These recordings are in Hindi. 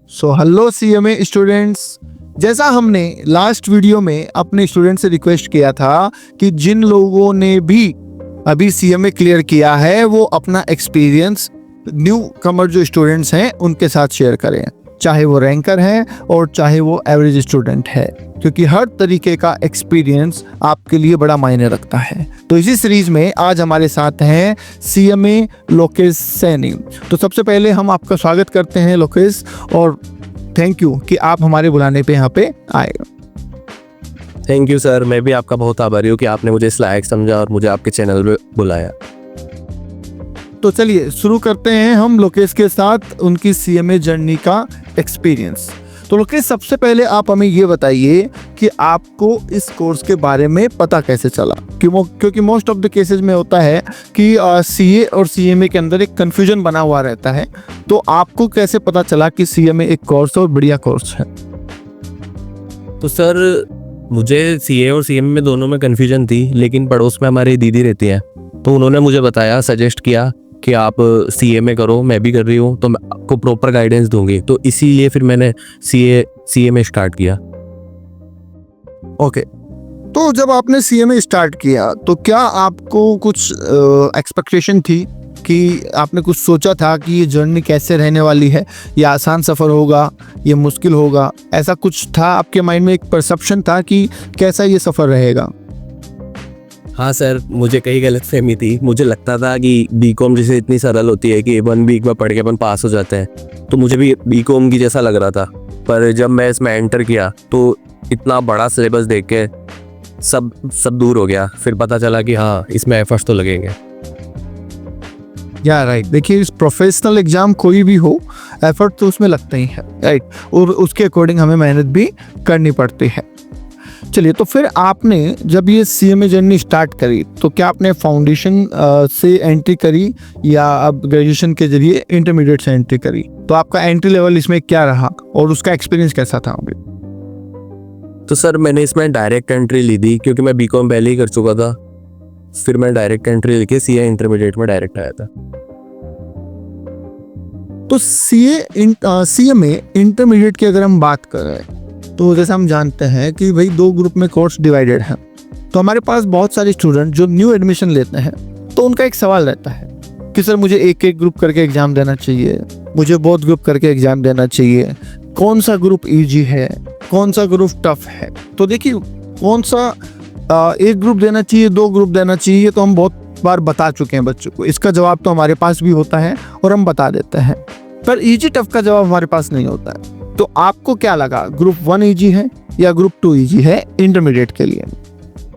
सो हेलो सीएमए स्टूडेंट्स, जैसा हमने लास्ट वीडियो में अपने स्टूडेंट से रिक्वेस्ट किया था कि जिन लोगों ने भी अभी सीएमए क्लियर किया है वो अपना एक्सपीरियंस न्यू कमर जो स्टूडेंट्स हैं उनके साथ शेयर करें, चाहे वो रैंकर हैं और चाहे वो एवरेज स्टूडेंट है, क्योंकि हर तरीके का एक्सपीरियंस आपके लिए बड़ा मायने रखता है। तो इसी सीरीज में आज हमारे साथ हैं सीएमए लोकेश सैनी। तो सबसे पहले हम आपका स्वागत करते हैं लोकेश, और थैंक यू कि आप हमारे बुलाने पे यहाँ पे आए। थैंक यू सर, मैं भी आपका बहुत आभारी हूँ कि आपने मुझे इस लायक समझा और मुझे आपके चैनल पे बुलाया। तो चलिए शुरू करते हैं हम लोकेश के साथ उनकी सीएमए जर्नी का एक्सपीरियंस। तो लोकेश, सबसे पहले आप हमें ये बताइए कि आपको इस कोर्स के बारे में पता कैसे चला, क्योंकि मोस्ट ऑफ द केसेस में होता है कि सीए और सीएमए के अंदर एक कन्फ्यूजन बना हुआ रहता है। तो आपको कैसे पता चला कि सीएमए एक कोर्स और बढ़िया कोर्स है? तो सर, मुझे सीए और सीएमए में दोनों में कन्फ्यूजन थी, लेकिन पड़ोस में हमारी दीदी रहती है तो उन्होंने मुझे बताया, सजेस्ट किया कि आप सीएमए करो, मैं भी कर रही हूँ तो मैं आपको प्रॉपर गाइडेंस दूंगी। तो इसीलिए फिर मैंने सीएमए स्टार्ट किया। ओके, तो जब आपने सीएमए स्टार्ट किया तो क्या आपको कुछ एक्सपेक्टेशन थी कि आपने कुछ सोचा था कि ये जर्नी कैसे रहने वाली है, ये आसान सफ़र होगा, ये मुश्किल होगा? ऐसा कुछ था आपके माइंड में, एक परसेप्शन था कि कैसा ये सफ़र रहेगा? हाँ सर, मुझे कई गलतफहमी थी। मुझे लगता था कि बीकॉम जैसे इतनी सरल होती है कि 1 वीक में पढ़ के अपन पास हो जाते हैं, तो मुझे भी बीकॉम की जैसा लग रहा था। पर जब मैं इसमें एंटर किया तो इतना बड़ा सिलेबस देख के सब दूर हो गया। फिर पता चला कि हाँ, इसमें एफर्ट्स तो लगेंगे। या राइट, देखिए इस प्रोफेशनल एग्जाम कोई भी हो, एफर्ट तो उसमें लगता ही है, राइट, और उसके अकॉर्डिंग हमें मेहनत भी करनी पड़ती है। चलिए, तो फिर आपने जब ये सीएमए जर्नी स्टार्ट करी तो क्या आपने फाउंडेशन से एंट्री करी या अब ग्रेजुएशन के जरिए इंटरमीडिएट से एंट्री करी? तो आपका एंट्री लेवल इसमें क्या रहा और उसका एक्सपीरियंस कैसा था? तो सर, मैंने इसमें डायरेक्ट एंट्री ली थी क्योंकि मैं बीकॉम पहले ही कर चुका था। फिर मैं डायरेक्ट एंट्री लेके सीए इंटरमीडिएट में डायरेक्ट आया था। तो सीएमए इंटरमीडिएट की अगर हम बात करें तो जैसे हम जानते हैं कि भाई 2 ग्रुप में कोर्स डिवाइडेड है। तो हमारे पास बहुत सारे स्टूडेंट जो न्यू एडमिशन लेते हैं तो उनका एक सवाल रहता है कि सर मुझे एक ग्रुप करके एग्जाम देना चाहिए, मुझे बोथ ग्रुप करके एग्जाम देना चाहिए, कौन सा ग्रुप इजी है, कौन सा ग्रुप टफ है? तो देखिए, कौन सा एक ग्रुप देना चाहिए, 2 ग्रुप देना चाहिए, तो हम बहुत बार बता चुके हैं बच्चों को। इसका जवाब तो हमारे पास भी होता है और हम बता देते हैं, पर इजी टफ का जवाब हमारे पास नहीं होता है। तो आपको क्या लगा, ग्रुप 1 इजी है या ग्रुप 2 इजी है इंटरमीडिएट के लिए?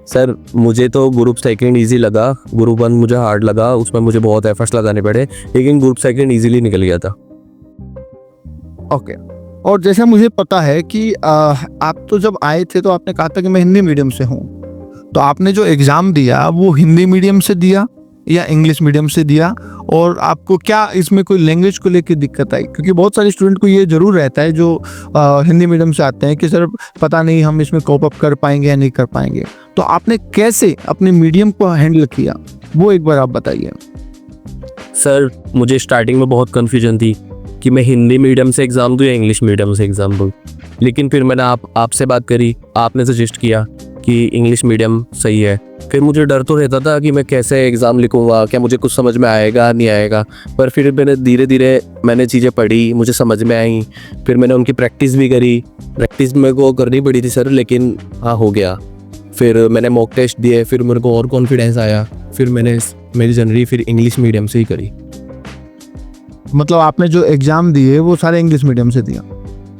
सर, मुझे तो ग्रुप सेकंड इजी लगा। ग्रुप 1 मुझे हार्ड लगा, उसमें मुझे बहुत एफर्ट्स लगाने पड़े, लेकिन ग्रुप सेकंड इजीली निकल गया था। ओके, और जैसे मुझे पता है कि आप तो जब आए थे तो आपने कहा था कि मैं हिंदी मीडियम से हूँ, तो आपने जो एग्ज़ाम दिया वो हिंदी मीडियम से दिया या इंग्लिश मीडियम से दिया? और आपको क्या इसमें कोई लैंग्वेज को लेकर दिक्कत आई? क्योंकि बहुत सारे स्टूडेंट को ये जरूर रहता है जो हिंदी मीडियम से आते हैं कि सर पता नहीं हम इसमें कोप अप कर पाएंगे या नहीं कर पाएंगे। तो आपने कैसे अपने मीडियम को हैंडल किया, वो एक बार आप बताइए। सर, मुझे स्टार्टिंग में बहुत कन्फ्यूजन थी कि मैं हिंदी मीडियम से एग्ज़ाम दूँ या इंग्लिश मीडियम से एग्ज़ाम दूँ, लेकिन फिर मैंने आपसे बात करी, आपने सजेस्ट किया कि इंग्लिश मीडियम सही है। फिर मुझे डर तो रहता था कि मैं कैसे एग्ज़ाम लिखूंगा, क्या मुझे कुछ समझ में आएगा नहीं आएगा, पर फिर मैंने धीरे धीरे चीज़ें पढ़ी, मुझे समझ में आई। फिर मैंने उनकी प्रैक्टिस भी करी। प्रैक्टिस मेरे को करनी पड़ी थी सर, लेकिन हाँ, हो गया। फिर मैंने मॉक टेस्ट दिए, फिर मेरे को और कॉन्फिडेंस आया। फिर मैंने मेरी जर्नी फिर इंग्लिश मीडियम से ही करी। मतलब आपने जो एग्ज़ाम दिए वो सारे इंग्लिश मीडियम से दिया?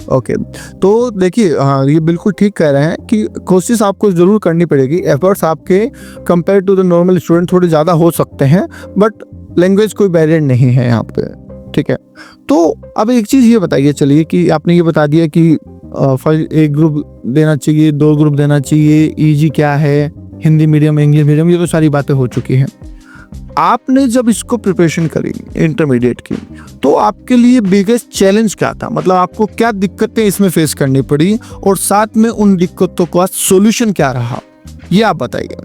ओके, तो देखिए, हाँ, ये बिल्कुल ठीक कह रहे हैं कि कोशिश आपको ज़रूर करनी पड़ेगी। एफर्ट्स आपके compare to the normal student थोड़े ज़्यादा हो सकते हैं, बट लैंग्वेज कोई बैरियर नहीं है यहाँ पे, ठीक है? तो अब एक चीज़ ये बताइए, चलिए, कि आपने ये बता दिया कि एक ग्रुप देना चाहिए, 2 ग्रुप देना चाहिए, ईजी क्या है, हिंदी मीडियम, इंग्लिश मीडियम, ये तो सारी बातें हो चुकी हैं। आपने जब इसको प्रिपरेशन करी इंटरमीडिएट की, तो आपके लिए बिगेस्ट चैलेंज क्या था? मतलब आपको क्या दिक्कतें इसमें फेस करनी पड़ी और साथ में उन दिक्कतों का सॉल्यूशन क्या रहा, ये आप बताइए।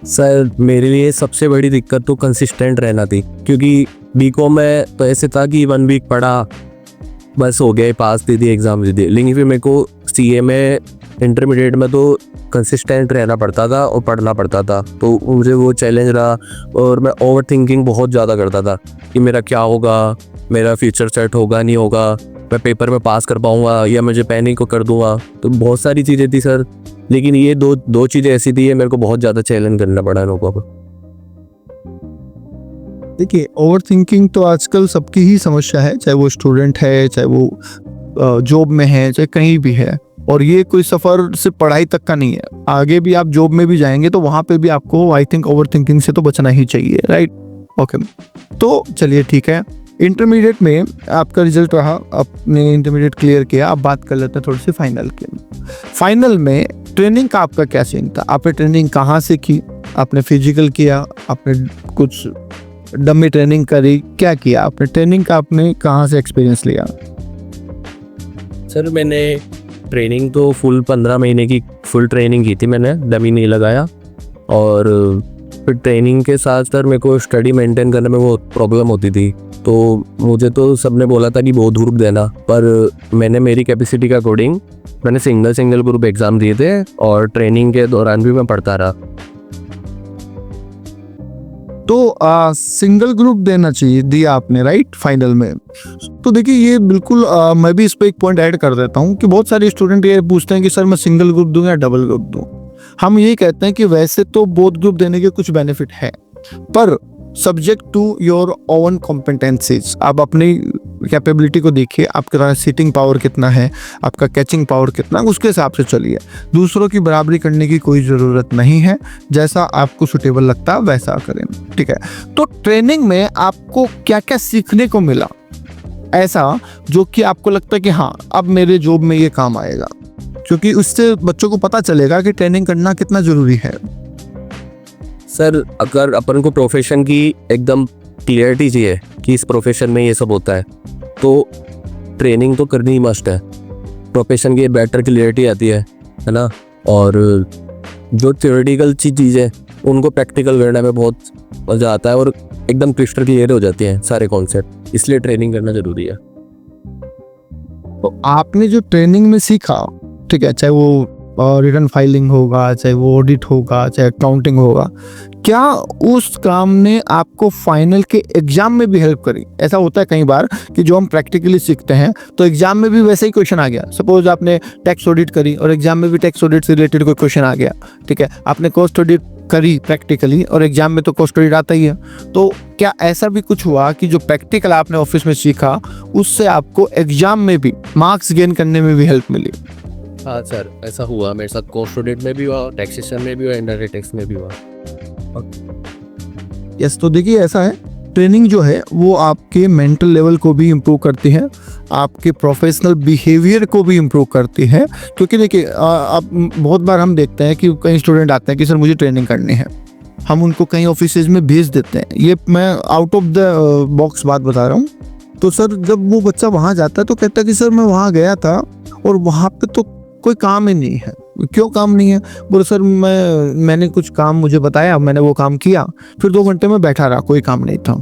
सर, मेरे लिए सबसे बड़ी दिक्कत तो कंसिस्टेंट रहना थी, क्योंकि बीकॉम में तो ऐसे था कि 1 वीक पढ़ा, बस हो गया, पास दे दिए, एग्ज़ाम दे दिए। लेकिन फिर मेरे को सीए में इंटरमीडिएट में तो कंसिस्टेंट रहना पड़ता था और पढ़ना पड़ता था, तो मुझे वो चैलेंज रहा। और मैं ओवर थिंकिंग बहुत ज़्यादा करता था कि मेरा क्या होगा, मेरा फ्यूचर सेट होगा नहीं होगा, मैं पेपर में पास कर पाऊँगा या मुझे पैनिक कर दूँगा। तो बहुत सारी चीज़ें थी सर, लेकिन ये दो चीज़ें ऐसी थी, मेरे को बहुत ज़्यादा चैलेंज करना पड़ा इन लोगों को। देखिए, ओवर थिंकिंग तो आजकल सबकी ही समस्या है, चाहे वो स्टूडेंट है, चाहे वो जॉब में है, चाहे कहीं भी है। और ये कोई सफ़र सिर्फ पढ़ाई तक का नहीं है, आगे भी आप जॉब में भी जाएंगे तो वहाँ पे भी आपको आई थिंक ओवर थिंकिंग से तो बचना ही चाहिए, राइट? ओके, तो चलिए ठीक है। इंटरमीडिएट में आपका रिजल्ट रहा, आपने इंटरमीडिएट क्लियर किया। अब बात कर लेते हैं थोड़ी सी फाइनल की। फाइनल में ट्रेनिंग का आपका क्या सीन था? आपने ट्रेनिंग कहाँ से की? आपने फिजिकल किया, आपने कुछ डमी ट्रेनिंग करी, क्या किया आपने? ट्रेनिंग का आपने कहाँ से एक्सपीरियंस लिया? सर मैंने ट्रेनिंग तो फुल 15 महीने की फुल ट्रेनिंग की थी मैंने, डमी नहीं लगाया। और फिर ट्रेनिंग के साथ सर मेरे को स्टडी मेंटेन करने में बहुत प्रॉब्लम होती थी, तो मुझे तो सबने बोला था कि बहुत ग्रुप देना, पर मैंने मेरी कैपेसिटी के अकॉर्डिंग मैंने सिंगल ग्रुप एग्ज़ाम दिए थे और ट्रेनिंग के दौरान भी मैं पढ़ता रहा। तो सिंगल ग्रुप देना चाहिए, दिया आपने, राइट, फाइनल में। तो देखिए, ये बिल्कुल मैं भी इस पे एक पॉइंट ऐड कर देता हूँ कि बहुत सारे स्टूडेंट ये पूछते हैं कि सर मैं सिंगल ग्रुप दूं या डबल ग्रुप दूं। हम यही कहते हैं कि वैसे तो बोथ ग्रुप देने के कुछ बेनिफिट है, पर subject to your own competencies. आप अपनी कैपेबिलिटी को देखिए, आपका सीटिंग पावर कितना है, आपका कैचिंग पावर कितना, उसके हिसाब से चलिए। दूसरों की बराबरी करने की कोई ज़रूरत नहीं है, जैसा आपको सुटेबल लगता है वैसा करें, ठीक है? तो ट्रेनिंग में आपको क्या क्या सीखने को मिला ऐसा जो कि आपको लगता है कि हाँ अब मेरे जॉब में ये काम आएगा? क्योंकि उससे बच्चों को पता चलेगा कि ट्रेनिंग करना कितना ज़रूरी है। सर अगर अपन को प्रोफेशन की एकदम क्लियरिटी चाहिए कि इस प्रोफेशन में ये सब होता है, तो ट्रेनिंग तो करनी ही मस्ट है। प्रोफेशन की बेटर क्लियरिटी आती है ना? और जो थ्योरेटिकल चीज़ है उनको प्रैक्टिकल करने में बहुत मज़ा आता है और एकदम क्रिस्टल क्लियर हो जाते हैं सारे कॉन्सेप्ट, इसलिए ट्रेनिंग करना ज़रूरी है। तो आपने जो ट्रेनिंग में सीखा, ठीक है, चाहे वो रिटर्न फाइलिंग होगा, चाहे वो ऑडिट होगा, चाहे अकाउंटिंग होगा, क्या उस काम ने आपको फाइनल के एग्जाम में भी हेल्प करी? ऐसा होता है कई बार कि जो हम प्रैक्टिकली सीखते हैं तो एग्जाम में भी वैसे ही क्वेश्चन आ गया। सपोज आपने टैक्स ऑडिट करी और एग्जाम में भी टैक्स ऑडिट से रिलेटेड कोई क्वेश्चन आ गया, ठीक है? आपने कॉस्ट ऑडिट करी प्रैक्टिकली और एग्जाम में तो कॉस्ट ऑडिट आता ही है। तो क्या ऐसा भी कुछ हुआ कि जो प्रैक्टिकल आपने ऑफिस में सीखा उससे आपको एग्जाम में भी मार्क्स गेन करने में भी हेल्प मिली? हाँ सर, ऐसा हुआ मेरे साथ। कॉस्ट ऑडिट में भी हुआ, टैक्सेशन में भी हुआ, इनडायरेक्ट टैक्स में भी हुआ। यस, तो देखिए ऐसा है, ट्रेनिंग जो है वो आपके मेंटल लेवल को भी इम्प्रूव करती है, आपके प्रोफेशनल बिहेवियर को भी इम्प्रूव करती है। क्योंकि देखिए आप बहुत बार हम देखते हैं कि कई स्टूडेंट आते हैं कि सर मुझे ट्रेनिंग करनी है, हम उनको कई ऑफिसेज में भेज देते हैं। ये मैं आउट ऑफ द बॉक्स बात बता रहा हूँ। तो सर जब वो बच्चा वहाँ जाता है तो कहता है कि सर मैं वहाँ गया था और वहाँ पे तो कोई काम ही नहीं है। क्यों काम नहीं है? बोले सर मैंने कुछ काम मुझे बताया, मैंने वो काम किया, फिर 2 घंटे में बैठा रहा, कोई काम नहीं था।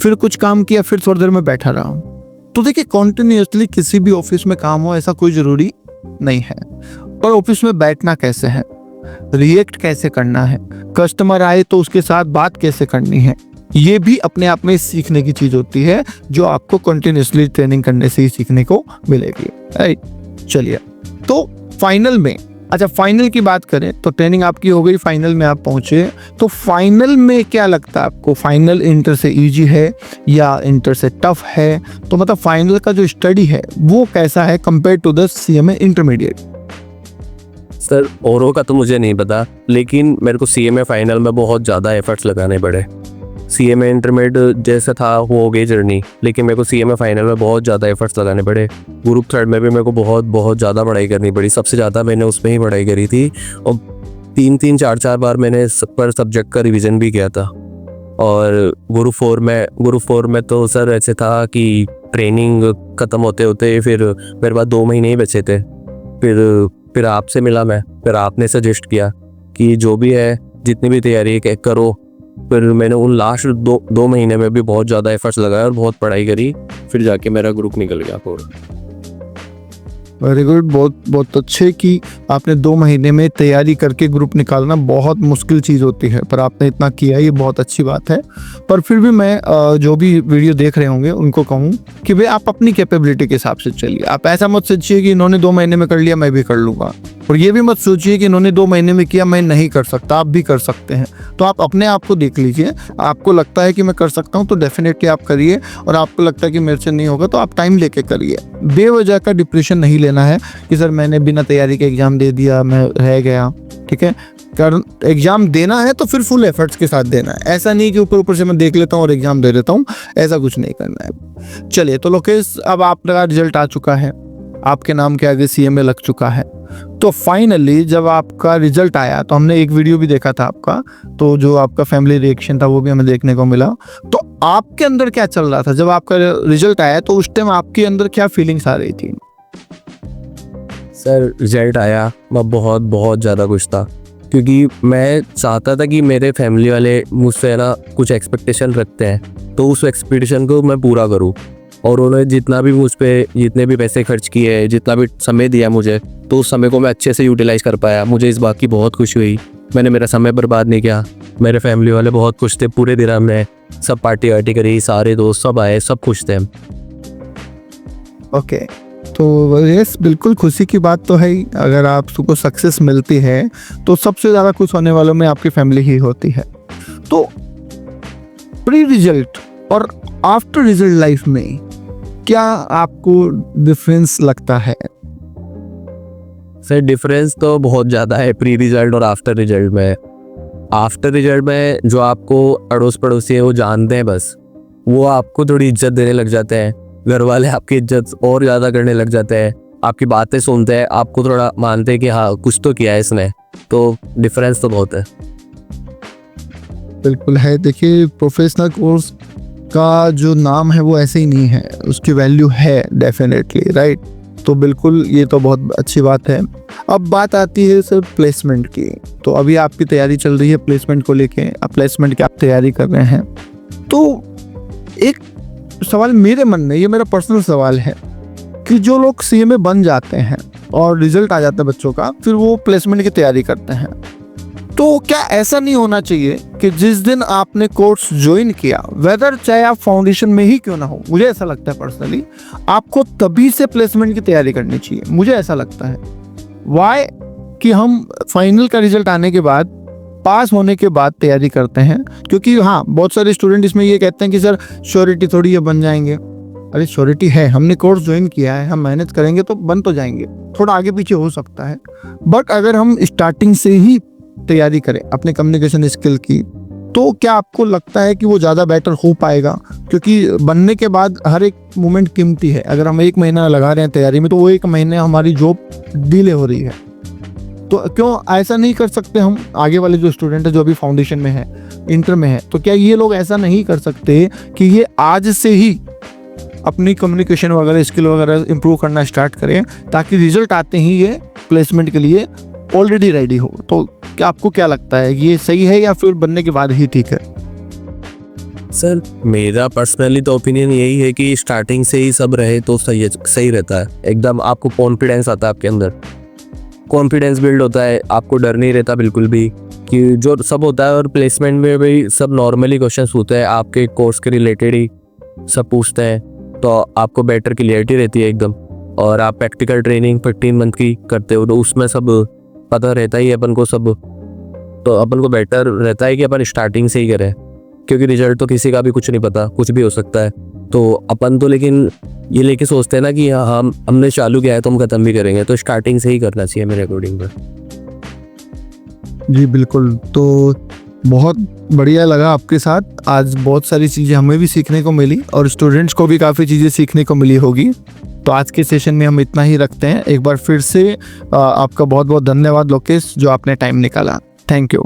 फिर कुछ काम किया, फिर थोड़ी देर में बैठा रहा। तो देखिए कॉन्टिन्यूसली किसी भी ऑफिस में काम हो ऐसा कोई ज़रूरी नहीं है। पर ऑफिस में बैठना कैसे है, रिएक्ट कैसे करना है, कस्टमर आए तो उसके साथ बात कैसे करनी है, ये भी अपने आप में सीखने की चीज़ होती है जो आपको कंटिन्यूसली ट्रेनिंग करने से ही सीखने को मिलेगी, राइट? चलिए, तो फाइनल में, अच्छा फाइनल की बात करें तो ट्रेनिंग आपकी हो गई, फाइनल में आप पहुंचे, तो फाइनल में क्या लगता है आपको? फाइनल इंटर से इजी है या इंटर से टफ है? तो मतलब फाइनल का जो स्टडी है वो कैसा है compare to the CMA intermediate? Sir औरों का तो मुझे नहीं पता, लेकिन मेरे को सीएमए फाइनल में बहुत ज़्यादा एफर्ट्स लगाने पड़े। सीएमए इंटरमीडिएट जैसा था वो हो गई जर्नी, लेकिन मेरे को सीएमए फाइनल में बहुत ज़्यादा एफर्ट्स लगाने पड़े। ग्रुप थर्ड में भी मेरे को बहुत ज़्यादा पढ़ाई करनी पड़ी, सबसे ज़्यादा मैंने उसमें ही पढ़ाई करी थी और 3-4 बार मैंने पर सब्जेक्ट का रिवीजन भी किया था। और ग्रुप फोर में तो सर ऐसे था कि ट्रेनिंग ख़त्म होते होते फिर मेरे पास 2 महीने ही बचे थे। फिर आपसे मिला मैं, फिर आपने सजेस्ट किया कि जो भी है जितनी भी तैयारी करो। फिर मैंने उन लास्ट 2 महीने में भी बहुत ज़्यादा एफर्ट्स लगाए और बहुत पढ़ाई करी, फिर जाके मेरा ग्रुप निकल गया पूरा। वेरी गुड, बहुत बहुत अच्छे कि आपने 2 महीने में तैयारी करके ग्रुप निकालना बहुत मुश्किल चीज़ होती है, पर आपने इतना किया, ये बहुत अच्छी बात है। पर फिर भी मैं जो भी वीडियो देख रहे होंगे उनको कहूँ कि भाई आप अपनी कैपेबिलिटी के हिसाब से चलिए। आप ऐसा मत सोचिए कि इन्होंने 2 महीने में कर लिया मैं भी कर लूँगा, और ये भी मत सोचिए कि इन्होंने 2 महीने में किया मैं नहीं कर सकता, आप भी कर सकते हैं। तो आप अपने आप को देख लीजिए, आपको लगता है कि मैं कर सकता हूँ तो डेफिनेटली आप करिए, और आपको लगता है कि मेरे से नहीं होगा तो आप टाइम लेके करिए। बेवजह का डिप्रेशन नहीं लेना है कि सर मैंने बिना तैयारी के एग्ज़ाम दे दिया, मैं रह गया। ठीक है, कारण एग्ज़ाम देना है तो फिर फुल एफर्ट्स के साथ देना है, ऐसा नहीं कि ऊपर ऊपर से मैं देख लेता हूँ और एग्ज़ाम दे देता हूँ, ऐसा कुछ नहीं करना है। चलिए, तो लोकेश, अब आपका रिजल्ट आ चुका है, आपके नाम के आगे CMA लग चुका है। तो फाइनली जब आपका रिजल्ट आया तो हमने एक वीडियो भी देखा था आपका, तो जो आपका फैमिली रिएक्शन था वो भी हमें देखने को मिला। तो आपके अंदर क्या चल रहा था जब आपका रिजल्ट आया, तो उस टाइम आपके अंदर क्या फीलिंग्स आ रही थी? सर रिजल्ट आया, मैं बहुत बहुत ज़्यादा खुश था, क्योंकि मैं चाहता था कि मेरे फैमिली वाले मुझसे ना कुछ एक्सपेक्टेशन रखते हैं, तो उस एक्सपेक्टेशन को मैं पूरा करूं। और उन्होंने जितना भी मुझ पे जितने भी पैसे खर्च किए, जितना भी समय दिया मुझे, तो उस समय को मैं अच्छे से यूटिलाइज़ कर पाया। मुझे इस बात की बहुत खुशी हुई, मैंने मेरा समय बर्बाद नहीं किया। मेरे फैमिली वाले बहुत खुश थे, पूरे दिन हमने सब पार्टी वार्टी करी, सारे दोस्त सब आए, सब खुश थे। ओके, तो यस, बिल्कुल खुशी की बात तो है ही। अगर आपको सक्सेस मिलती है तो सबसे ज़्यादा खुश होने वालों में आपकी फैमिली ही होती है। तो प्री रिजल्ट और आफ्टर रिजल्ट लाइफ में क्या आपको डिफरेंस लगता है? सर डिफरेंस तो बहुत ज़्यादा है प्री रिजल्ट और आफ्टर रिजल्ट में। आफ्टर रिजल्ट में जो आपको अड़ोस पड़ोसी है वो जानते हैं, बस वो आपको थोड़ी इज्जत देने लग जाते हैं, घर वाले आपकी इज्जत और ज़्यादा करने लग जाते हैं, आपकी बातें सुनते हैं, आपको थोड़ा मानते हैं कि हाँ कुछ तो किया है इसने। तो डिफरेंस तो बहुत है। बिल्कुल है। देखिए, प्रोफेशनल कोर्स का जो नाम है वो ऐसे ही नहीं है, उसकी वैल्यू है डेफिनेटली, राइट? तो बिल्कुल, ये तो बहुत अच्छी बात है। अब बात आती है सर प्लेसमेंट की। तो अभी आपकी तैयारी चल रही है प्लेसमेंट को लेके, अब प्लेसमेंट की आप तैयारी कर रहे हैं। तो एक सवाल मेरे मन में, ये मेरा पर्सनल सवाल है कि जो लोग CMA बन जाते हैं और रिजल्ट आ जाता है बच्चों का, फिर वो प्लेसमेंट की तैयारी करते हैं, तो क्या ऐसा नहीं होना चाहिए कि जिस दिन आपने कोर्स ज्वाइन किया, वेदर चाहे आप फाउंडेशन में ही क्यों ना हो, मुझे ऐसा लगता है पर्सनली, आपको तभी से प्लेसमेंट की तैयारी करनी चाहिए, मुझे ऐसा लगता है। वाई? कि हम फाइनल का रिजल्ट आने के बाद, पास होने के बाद तैयारी करते हैं, क्योंकि हाँ बहुत सारे स्टूडेंट इसमें ये कहते हैं कि सर श्योरिटी थोड़ी ये बन जाएंगे। अरे श्योरिटी है, हमने कोर्स ज्वाइन किया है, हम मेहनत करेंगे तो बन तो जाएंगे, थोड़ा आगे पीछे हो सकता है, बट अगर हम स्टार्टिंग से ही तैयारी करें अपने कम्युनिकेशन स्किल की, तो क्या आपको लगता है कि वो ज़्यादा बेटर हो पाएगा? क्योंकि बनने के बाद हर एक मोमेंट कीमती है। अगर हम 1 महीना लगा रहे हैं तैयारी में, तो वो 1 महीने हमारी जॉब डिले हो रही है। तो क्यों ऐसा नहीं कर सकते हम? आगे वाले जो स्टूडेंट है, जो अभी फाउंडेशन में है, इंटर में है, तो क्या ये लोग ऐसा नहीं कर सकते कि ये आज से ही अपनी कम्युनिकेशन वगैरह स्किल वगैरह इंप्रूव करना स्टार्ट करें, ताकि रिजल्ट आते ही ये प्लेसमेंट के लिए ऑलरेडी रेडी हो? तो क्या आपको क्या लगता है, ये सही है या फिर बनने के बाद ही ठीक है? सर मेरा पर्सनली तो ओपिनियन यही है कि स्टार्टिंग से ही सब रहे तो सही रहता है। एकदम आपको कॉन्फिडेंस आता है, आपके अंदर कॉन्फिडेंस बिल्ड होता है, आपको डर नहीं रहता बिल्कुल भी कि जो सब होता है। और प्लेसमेंट में भी सब नॉर्मली क्वेश्चंस होते हैं, आपके कोर्स के रिलेटेड ही सब पूछते हैं, तो आपको बेटर क्लियरिटी रहती है एकदम। और आप प्रैक्टिकल ट्रेनिंग 15 मंथ की करते हो, तो उसमें सब पता रहता ही है अपन को सब, तो अपन को बेटर रहता है कि अपन स्टार्टिंग से ही करें, क्योंकि रिजल्ट तो किसी का भी कुछ नहीं पता, कुछ भी हो सकता है। तो अपन तो लेकिन ये लेके सोचते हैं ना कि हाँ हमने चालू किया है तो हम ख़त्म भी करेंगे, तो स्टार्टिंग से ही करना चाहिए मेरे अकॉर्डिंग में। जी बिल्कुल। तो बहुत बढ़िया लगा आपके साथ, आज बहुत सारी चीज़ें हमें भी सीखने को मिली और स्टूडेंट्स को भी काफ़ी चीज़ें सीखने को मिली होगी। तो आज के सेशन में हम इतना ही रखते हैं। एक बार फिर से आपका बहुत बहुत धन्यवाद लोकेश, जो आपने टाइम निकाला। Thank you.